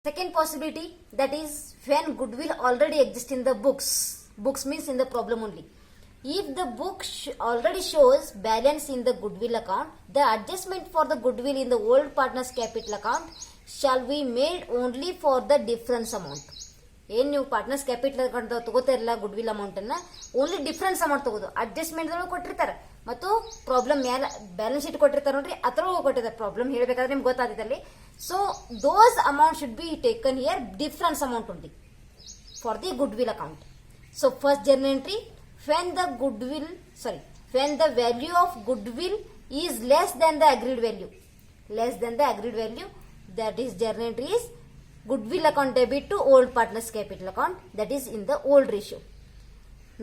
Second possibility, that is when goodwill already exists in the books. Books means in the problem only. If the book already shows balance in the goodwill account, the adjustment for the goodwill in the old partner's capital account shall be made only for the difference amount. ಏನು ನೀವು partners capital account ತಗೋತಾ ಇರಲ್ಲ goodwill amount ಅನ್ನ only difference amount ತಗೋದು. Adjustment ಕೊಟ್ಟಿರ್ತಾರೆ ಮತ್ತು problem balance sheet ಕೊಟ್ಟಿರ್ತಾರೆ ನೋಡ್ರಿ, ಅದ್ರೊಳಗೆ ಕೊಟ್ಟಿರ್ತಾರೆ ಪ್ರಾಬ್ಲಮ್ ಹೇಳಬೇಕಾದ್ರೆ ನಿಮ್ಗೆ ಗೊತ್ತಾಗ್ತೈತಲ್ಲಿ. So those amount should be taken here difference amount only for the goodwill account. So first journal entry, when the value of goodwill is less than the agreed value, that is journal entry is goodwill account debit to old partners capital account, that is in the old ratio,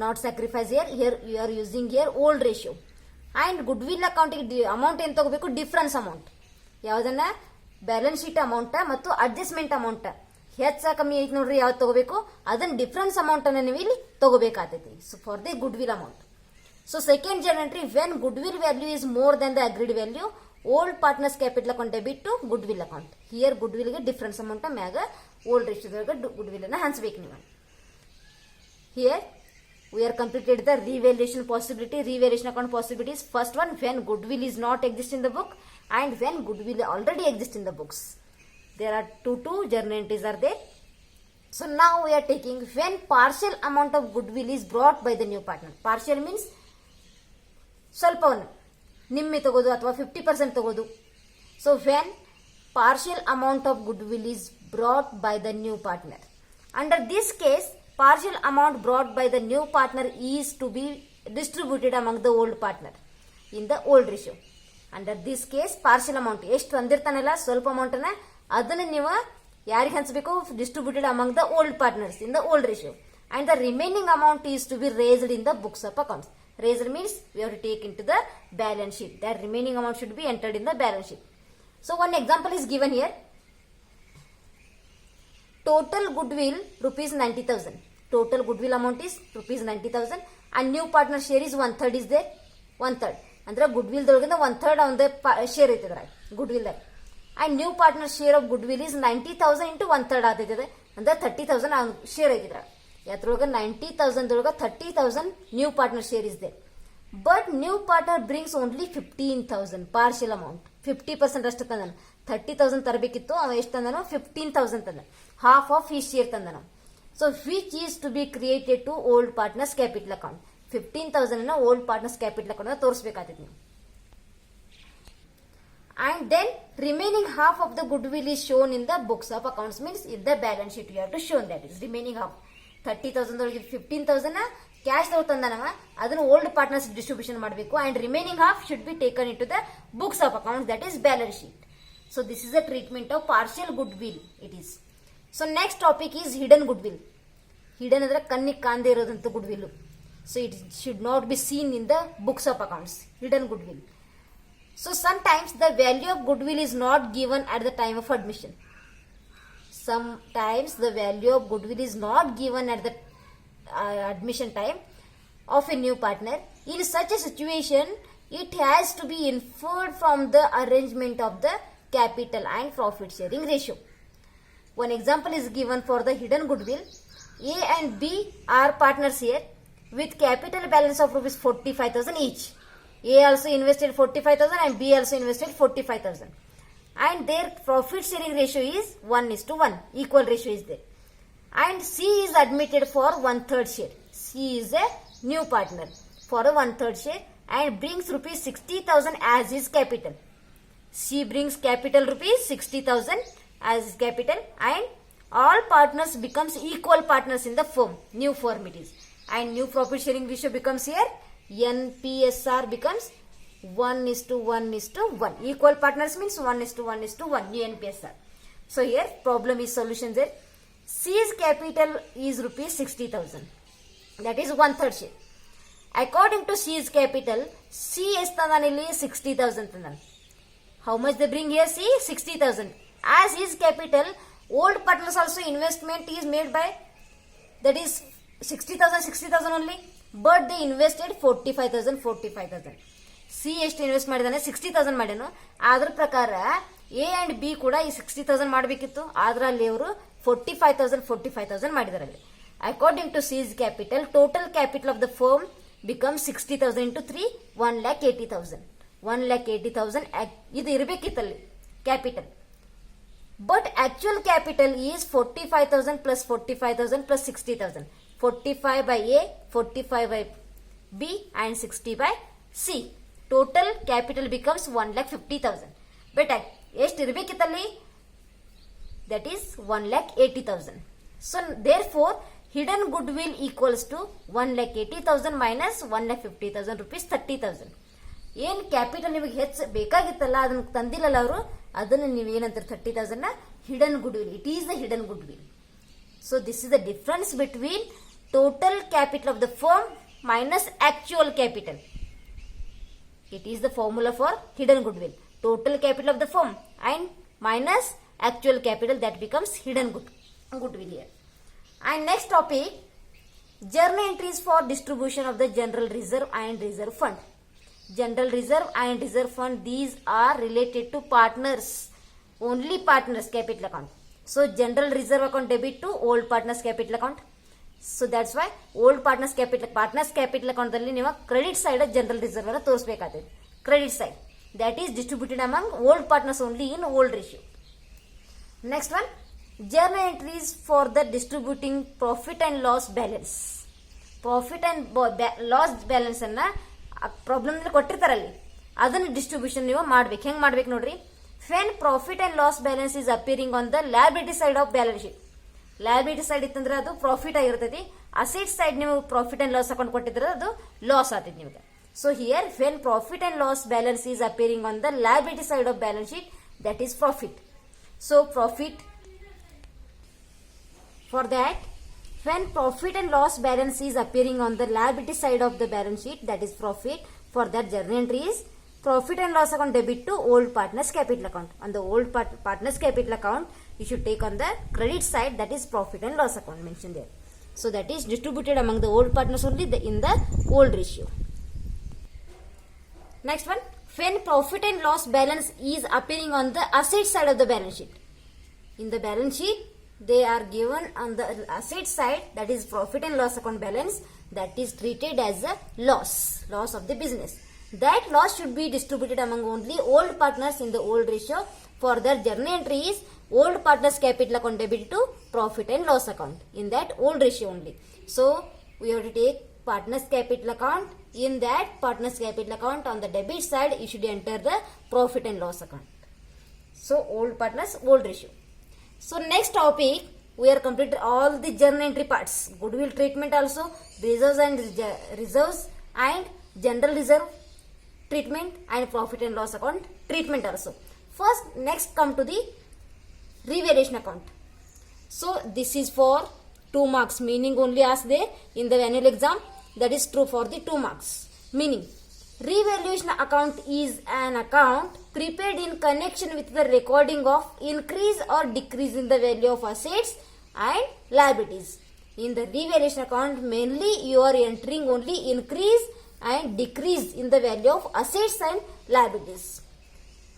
not sacrifice here you are using here old ratio. And goodwill account amount ಏನು ತಗೋಬೇಕು, difference amount. ಯಾವುದನ್ನ balance sheet amount ಮತ್ತು adjustment amount ಹೆಚ್ಚ ಕಮ್ಮಿ ಐತಿ ನೋಡ್ರಿ, ಯಾವ್ದು ತಗೋಬೇಕು ಅದನ್ನ ಡಿಫರೆನ್ಸ್ ಅಮೌಂಟ್ ಅನ್ನ ನೀವು ಇಲ್ಲಿ ತಗೋಬೇಕಾಗ್ತೈತಿ. So for the goodwill amount. So second journal entry, when goodwill value is more than the agreed value, old partners capital account debit to goodwill account. Here goodwill ಗೆ ಡಿಫರೆನ್ಸ್ ಅಮೌಂಟ್ ಮ್ಯಾಗ old ರೇಷಿಯೋದಾಗ goodwill ಅನ್ನ ಹಂಚಬೇಕು ನೀವು. Here we are completed the revaluation possibility, revaluation account possibilities. First one, when goodwill is not exist in the book and when goodwill already exists in the books. There are two journal entries are there. So now we are taking when partial amount of goodwill is brought by the new partner. Partial means ಸ್ವಲ್ಪವನ್ನು ನಿಮ್ಮೆ ತಗೋದು ಅಥವಾ 50% ತಗೋದು. So when partial amount of goodwill is brought by the new partner. Under this case, partial amount brought by the new partner is to be distributed among the old partner in the old ratio. Under this case, partial amount ಎಷ್ಟು ಅಂದಿರ್ತಾನಲ್ಲ ಸ್ವಲ್ಪ amount ಅನ್ನ ಅದನ್ನ ನೀವು ಯಾರಿಗೆ ಹಂಚಬೇಕು, distributed among the old partners in the old ratio. And the remaining amount is to be raised in the books of accounts. Raised means we have to take into the balance sheet. That remaining amount should be entered in the balance sheet. So one example is given here. Total goodwill rupees 90,000. Total goodwill amount is rupees 90,000 and new partner share is 1/3 is there. 1/3 ಅಂದ್ರೆ goodwill ದೊಳಗಿಂದ 1/3 ಅವನ share ಐತದ್ರ goodwill ದಾಗ. And new partner share of goodwill is 90,000 into 1/3 ಆಗ್ತೈತದೆ ಅಂದ್ರೆ 30,000 ಅವನ share ಐತಿದ್ರ. ಯಾತ್ರೊಳಗ 90,000 ದೊಳಗ 30,000 new partner share is there. But new partner brings only 15,000 partial amount. 50% ಅಷ್ಟು ತಂದನ. 30,000 ತರಬೇಕಿತ್ತು, ಅವ ಎಷ್ಟು ತಂದನು, 15,000 ತಂದ. ಹಾಫ್ ಆಫ್ ಈ ಶೇರ್ ತಂದನ. So which is to be created to old partners capital account. 15,000 old partners capital account ತೋರಿಸಬೇಕಾಗ್ತೈತಿ ನೀವು. And then remaining half of the goodwill is shown in the books of accounts, means in the balance sheet you have to show that is remaining half. 30,000 ಒಳಗೆ 15,000 cash ತಗೋ ತಂದನವ, ಅದನ್ನ old partners distribution ಮಾಡಬೇಕು. And remaining half should be taken in to the books of accounts, that is balance sheet. So this is the treatment of partial goodwill it is. So next topic is hidden goodwill. Hidden ಅಂದ್ರೆ ಕಣ್ಣಿಗೆ ಕಾಣದೇ ಇರೋದಂತ goodwill. So it should not be seen in the books of accounts, hidden goodwill. So sometimes the value of goodwill is not given at the time of admission. Sometimes the value of goodwill is not given at the admission time of a new partner. In such a situation, it has to be inferred from the arrangement of the capital and profit sharing ratio. One example is given for the hidden goodwill. A and B are partners here with capital balance of rupees 45,000 each. A also invested 45,000 and B also invested 45,000. And their profit sharing ratio is 1:1. Equal ratio is there. And C is admitted for 1/3 share. C is a new partner for a 1/3 share and brings rupees 60,000 as his capital. C brings capital rupees 60,000 as his capital and all partners becomes equal partners in the firm. New firm it is. And new profit sharing ratio becomes here NPSR becomes 1:1:1. Equal partners means 1:1:1 new NPSR. So here problem is solution there. C's capital is rupees 60,000. That is 1/3 share. According to C's capital, C is tandanili 60,000 tandan. How much they bring here? C 60,000. As his capital, old partners also investment is made by, that is 60,000 only. But they invested 45,000. C ಎಷ್ಟು invest ಮಾಡಿದಾನೆ, 60,000 ಮಾಡ್ಯಾನು. ಅದ್ರ ಪ್ರಕಾರ A and B ಕೂಡ ಈ 60,000 ಮಾಡಬೇಕಿತ್ತು, ಆದ್ರೆ ಅಲ್ಲಿ ಅವರು 45,000 ಮಾಡಿದಾರೆ. According to C's capital, total capital of the firm become 60,000 into 3, 1,80,000. 1,80,000 ಇದು ಇರಬೇಕಿತ್ತಲ್ಲಿ capital. But actual capital is 45,000 plus 45,000 plus 60,000. 45 by A, 45 by B and 60 by C. Total capital becomes 1,50,000. But ಎಷ್ಟು ಇರಬೇಕಿತ್ತಲ್ಲಿ? That is 1,80,000. So therefore hidden goodwill equals to 1,80,000 minus 1,50,000 rupees, 30,000. ಏನ್ capital ನಿಮಗೆ ಹೆಚ್ಚು ಬೇಕಾಗಿತ್ತಲ್ಲ ಅದನ್ನ ತಂದಿಲ್ಲಲ್ಲ ಅವರು, ಅದನ್ನ ನೀವು ಏನಂತಾರೆ 30,000 hidden good will. It is the hidden good will. So this is the difference between total capital of the firm minus actual capital. It is the formula for hidden good will. Total capital of the firm and minus actual capital, that becomes hidden goodwill here. And next topic, journal entries for distribution of the general reserve and reserve fund. General reserve and reserve fund, these are related to partners, only partners capital account. So general reserve account debit to old partners capital account. So that's why old partners capital account ಅಲ್ಲಿ ನೀವು credit side general reserve ಅನ್ನು ತೋರಿಸಬೇಕಾಗುತ್ತೆ. Credit side that is distributed among old partners only in old ratio. Next one, journal entries for the distributing profit and loss balance. Profit and loss balance ಅನ್ನ problem ಕೊಟ್ಟಿರ್ತಾರಲ್ಲಿ ಅದನ್ನ distribution ನೀವು ಮಾಡ್ಬೇಕು. ಹೆಂಗ್ ಮಾಡ್ಬೇಕು ನೋಡ್ರಿ. when profit and loss balance is appearing on the liability side of balance sheet. liability side ಇತ್ತಂದ್ರೆ ಅದು profit ಆಗಿರ್ತೈತಿ. ಅಸೆಟ್ ಸೈಡ್ ನೀವು ಪ್ರಾಫಿಟ್ ಅಂಡ್ ಲಾಸ್ ಅಕೌಂಟ್ ಕೊಟ್ಟಿದ್ರೆ ಅದು ಲಾಸ್ ಆಗ್ತೈತಿ ನಿಮಗೆ. So here when profit and loss balance is appearing on the liability side of balance sheet, that is profit. So profit, for that when profit and loss balance is appearing on the liability side of the balance sheet, that is profit. For that journal entry is profit and loss account debit to old partners capital account. On the old partners capital account, you should take on the credit side, that is profit and loss account mentioned there. So that is distributed among the old partners only in the old ratio. Next one, when profit and loss balance is appearing on the asset side of the balance sheet. In the balance sheet, they are given on the asset side, that is profit and loss account balance, that is treated as a loss of the business. That loss should be distributed among only old partners in the old ratio. For their journal entry is old partners capital account debit to profit and loss account in that old ratio only. So we have to take partners capital account. In that partners capital account, on the debit side you should enter the profit and loss account. So old partners old ratio. So next topic, we are completed all the journal entry parts. Goodwill treatment also, reserves and general reserve treatment and profit and loss account treatment also. First, next come to the revaluation account. So this is for 2 marks, meaning only asked there in the annual exam. That is true for the 2 marks. Meaning, revaluation account is an account prepared in connection with the recording of increase or decrease in the value of assets and liabilities. In the revaluation account, mainly you are entering only increase and decrease in the value of assets and liabilities.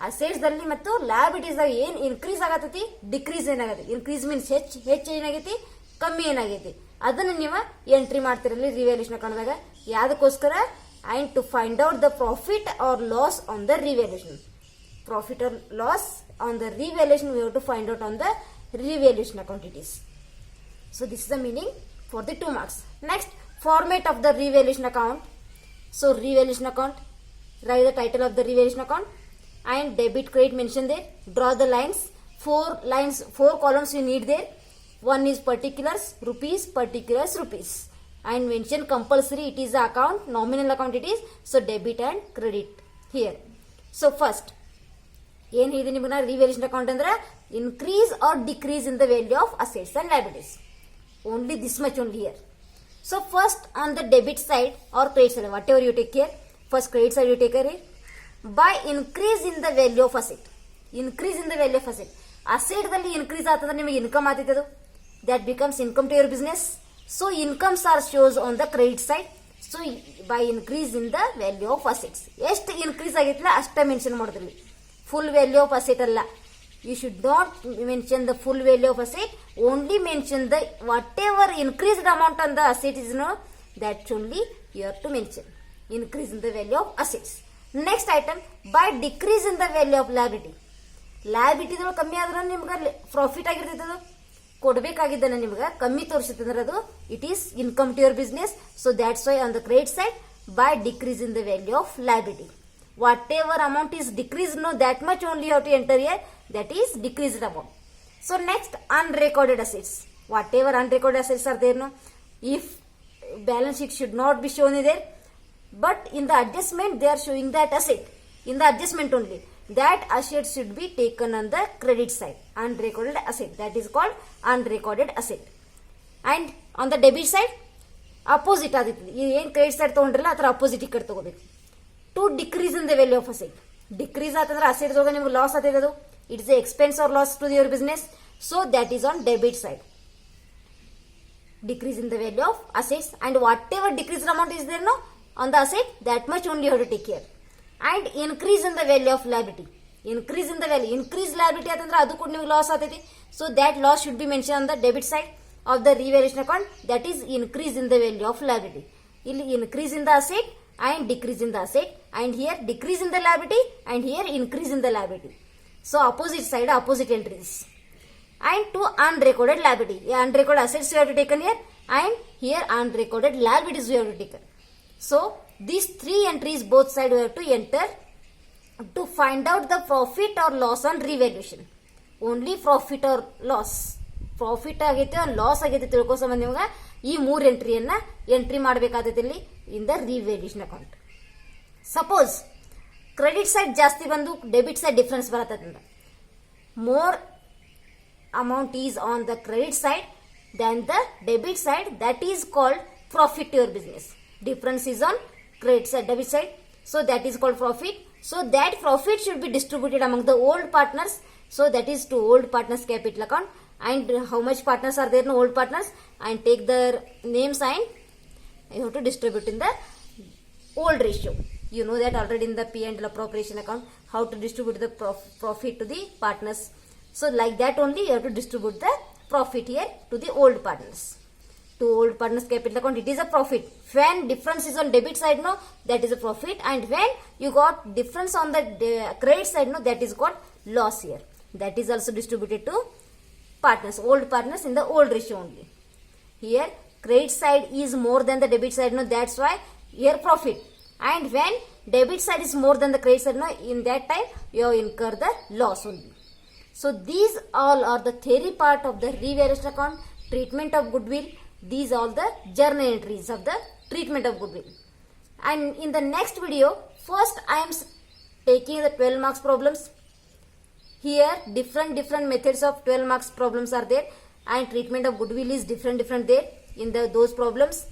Assets ದಲ್ಲಿ ಮತ್ತು liabilities ದಾಗ ಏನ್ increase ಆಗತೈತಿ, decrease ಏನಾಗತ್ತೆ. Increase means ಹೆಚ್ಚು ಏನಾಗೈತಿ, ಕಮ್ಮಿ ಏನಾಗೈತಿ, ಅದನ್ನ ನೀವು ಎಂಟ್ರಿ ಮಾಡ್ತಿರಲಿ ರಿವ್ಯಾಲ್ಯೂಷನ್ ಅಕೌಂಟ್ದಾಗ. ಯಾದಕ್ಕೋಸ್ಕರ, and to find out the profit or loss on the revaluation. Profit or loss on the revaluation we have to find out on the revaluation account it is. So this is the meaning for the 2 marks. Next, format of the revaluation account. So revaluation account, write the title of the revaluation account and debit credit mentioned there. Draw the lines, 4 columns you need there. One is particulars, rupees, particulars, rupees. And mention compulsory, it is the account, nominal account it is. So debit and credit here. So first, ಏನು ಹೇಳಿದೆ ನಿಮಗೆ revaluation account ಅಂದ್ರೆ increase or decrease in the value of assets and liabilities. Only this much only here. So first on the debit side or credit side, whatever you take care, first credit side you take care by increase in the value of asset. Increase in the value of asset, asset ದಲ್ಲಿ increase ಆಗ್ತದೆ ನಿಮಗೆ income ಆಗ್ತೈತೆ, ಅದು that becomes income to your business. So incomes are shows on the credit side. So by increase in the value of assets, ಎಷ್ಟು increase ಆಗಿತ್ತಲ್ಲ ಅಷ್ಟೇ mention ಮಾಡೋದ್ರಲ್ಲಿ, full value of asset ಅಲ್ಲ. You should not mention the full value of asset. Only mention the whatever increased amount on the asset is no, that only you have to mention. Increase in the value of assets. Next item, by decrease in the value of liability. Liability ಕಮ್ಮಿ ಆದ್ರೆ ನಿಮ್ಗೆ profit ಆಗಿರ್ತೈತದು ಕೊಡಬೇಕಾಗಿದ್ದನ್ನ ನಿಮ್ಗೆ ಕಮ್ಮಿ ತೋರಿಸುತ್ತಂದ್ರೆ ಅದು it is income to your business. So that's why on the credit side by decrease in the value of liability. Whatever amount is decreased, no, that much only you have to enter here, that is decreased amount. So next, unrecorded assets. Whatever unrecorded assets are there, no, if balance sheet should not be shown there, but in the adjustment they are showing that asset. In the adjustment only, that asset should be taken on the credit side. Unrecorded asset, that is called unrecorded asset. And on the debit side, opposite ಆಗುತ್ತೆ. ಏನು credit side ತೊಗೊಂಡ್ರಲ್ಲ ಅದರ opposite ಈ ಕಡೆ ತಗೋಬೇಕು. To decrease in the value of asset. Decrease ಆತಂದ್ರೆ asset ಒಳಗೆ ನಿಮ್ಗೆ loss ಆಗ್ತದೆ, ಅದು it's a expense or loss to your business. So that is on debit side. Decrease in the value of assets and whatever decrease amount is there no on the asset, that much only have to take care. And increase in the value of liability. Increase in the value, increase liability ಆತಂದ್ರೆ ಅದು ಕೂಡ ನಿಮ್ಗೆ loss ಆಗ್ತೈತಿ. So that loss should be mention on the debit side of the revaluation account, that is increase in the value of liability. ಇಲ್ಲಿ increase in the asset and decrease in the asset, and here decrease in the liability and here increase in the liability. So opposite side, opposite entries. And to unrecorded liability, unrecorded assets you have to taken here, and here unrecorded liabilities you have to taken. So these three entries both side you have to enter to find out the profit or loss on revaluation. Only profit or loss. Profit ಆಗೈತೆ loss ಆಗೈತೆ ತಿಳ್ಕೋ ಸಂಬಂಧ ನಿಮ್ಗೆ ಈ 3 ಎಂಟ್ರಿಯನ್ನ entry ಮಾಡಬೇಕಾದೈತೆ ಇಲ್ಲಿ in the revaluation account. Suppose credit side ಜಾಸ್ತಿ ಬಂದು ಡೆಬಿಟ್ ಸೈಡ್ ಡಿಫರೆನ್ಸ್ ಬರತ್ತಂದ್ರೆ, more amount is on the credit side than the debit side, that is called profit to your business. Difference is on credit side, debit side, so that is called profit. So that profit should be distributed among the old partners. So that is to old partners capital account. And how much partners are there? No, old partners, and take their names and you have to distribute in the old ratio. You know that already in the P&L appropriation account how to distribute the profit to the partners. So like that only you have to distribute the profit here to the old partners. To old partners capital account, it is a profit. When difference is on debit side, no, that is a profit. And when you got difference on the credit side, no, that is called loss here. That is also distributed to partners, old partners in the old ratio only. Here credit side is more than the debit side, no, that's why here profit. And when debit side is more than the credit side, no, in that time you incur the loss only. So these all are the theory part of the revaluation account, treatment of goodwill. These are the journal entries of the treatment of goodwill. And in the next video, first I am taking the 12 marks problems. Here different methods of 12 marks problems are there, and treatment of goodwill is different there in those problems.